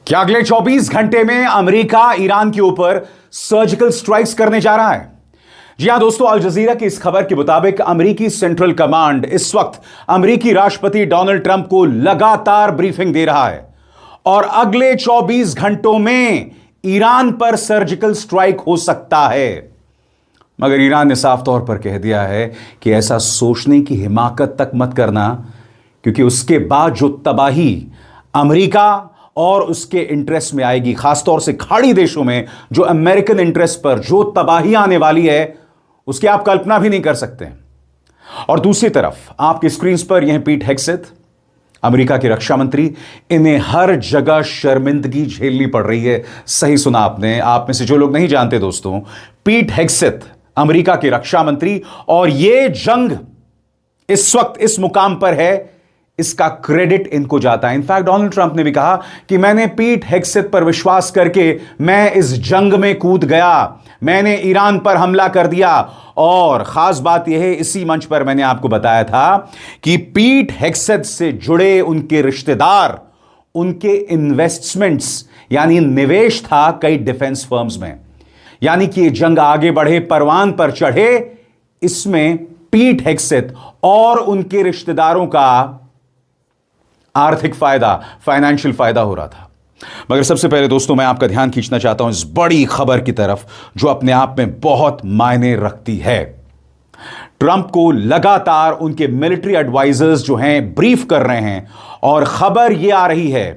क्या अगले 24 घंटे में अमेरिका ईरान के ऊपर सर्जिकल स्ट्राइक्स करने जा रहा है? जी हां दोस्तों, अल जजीरा की इस खबर के मुताबिक अमेरिकी सेंट्रल कमांड इस वक्त अमेरिकी राष्ट्रपति डोनाल्ड ट्रंप को लगातार ब्रीफिंग दे रहा है और अगले 24 घंटों में ईरान पर सर्जिकल स्ट्राइक हो सकता है। मगर ईरान ने साफ तौर पर कह दिया है कि ऐसा सोचने की हिमाकत तक मत करना, क्योंकि उसके बाद जो तबाही अमेरिका और उसके इंटरेस्ट में आएगी, खासतौर से खाड़ी देशों में जो अमेरिकन इंटरेस्ट पर जो तबाही आने वाली है, उसकी आप कल्पना भी नहीं कर सकते। और दूसरी तरफ आपकी स्क्रीन पर यह पीट हेग्सेथ, अमेरिका के रक्षा मंत्री, इन्हें हर जगह शर्मिंदगी झेलनी पड़ रही है। सही सुना आपने। आप में से जो लोग नहीं जानते दोस्तों, पीट हेग्सेथ अमेरिका के रक्षा मंत्री, और यह जंग इस वक्त इस मुकाम पर है, इसका क्रेडिट इनको जाता है। इनफैक्ट डोनाल्ड ट्रंप ने भी कहा कि मैंने पीट हेग्सेथ पर विश्वास करके मैं इस जंग में कूद गया, मैंने ईरान पर हमला कर दिया। और खास बात यह है, इसी मंच पर मैंने आपको बताया था कि पीट हेग्सेथ से जुड़े उनके रिश्तेदार, उनके इन्वेस्टमेंट्स यानी निवेश था कई डिफेंस फर्म्स में, यानी कि ये जंग आगे बढ़े, परवान पर चढ़े, इसमें पीट हेग्सेथ और उनके रिश्तेदारों का आर्थिक फायदा, फाइनेंशियल फायदा हो रहा था। मगर सबसे पहले दोस्तों मैं आपका ध्यान खींचना चाहता हूं इस बड़ी खबर की तरफ जो अपने आप में बहुत मायने रखती है। ट्रंप को लगातार उनके मिलिट्री एडवाइजर्स जो हैं ब्रीफ कर रहे हैं और खबर यह आ रही है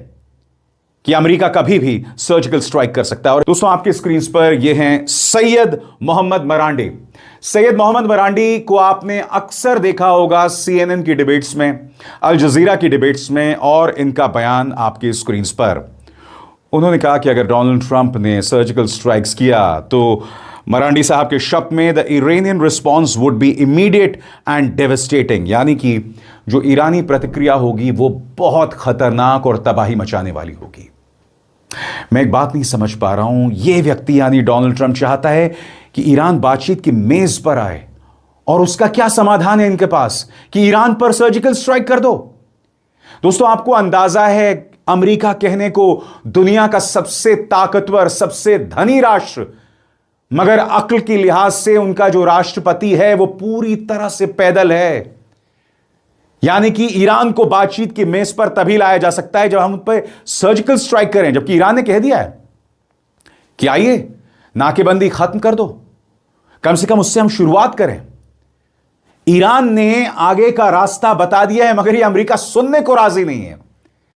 कि अमेरिका कभी भी सर्जिकल स्ट्राइक कर सकता है। और दोस्तों आपके स्क्रीन पर यह हैं सैयद मोहम्मद मरांडी। सैयद मोहम्मद मरांडी को आपने अक्सर देखा होगा CNN की डिबेट्स में, अल जजीरा की डिबेट्स में, और इनका बयान आपके स्क्रीन पर। उन्होंने कहा कि अगर डोनाल्ड ट्रंप ने सर्जिकल स्ट्राइक्स किया तो मरांडी साहब के शब्द में the Iranian response would be immediate and devastating, यानी कि जो ईरानी प्रतिक्रिया होगी वो बहुत खतरनाक और तबाही मचाने वाली होगी। मैं एक बात नहीं समझ पा रहा हूं, यह व्यक्ति यानी डोनाल्ड ट्रंप चाहता है कि ईरान बातचीत की मेज पर आए, और उसका क्या समाधान है इनके पास कि ईरान पर सर्जिकल स्ट्राइक कर दो। दोस्तों आपको अंदाजा है, अमेरिका कहने को दुनिया का सबसे ताकतवर, सबसे धनी राष्ट्र, मगर अक्ल की लिहाज से उनका जो राष्ट्रपति है वो पूरी तरह से पैदल है। यानी कि ईरान को बातचीत की मेज पर तभी लाया जा सकता है जब हम उन पर सर्जिकल स्ट्राइक करें, जबकि ईरान ने कह दिया है कि आइए नाकेबंदी खत्म कर दो, कम से कम उससे हम शुरुआत करें। ईरान ने आगे का रास्ता बता दिया है, मगर ये अमेरिका सुनने को राजी नहीं है।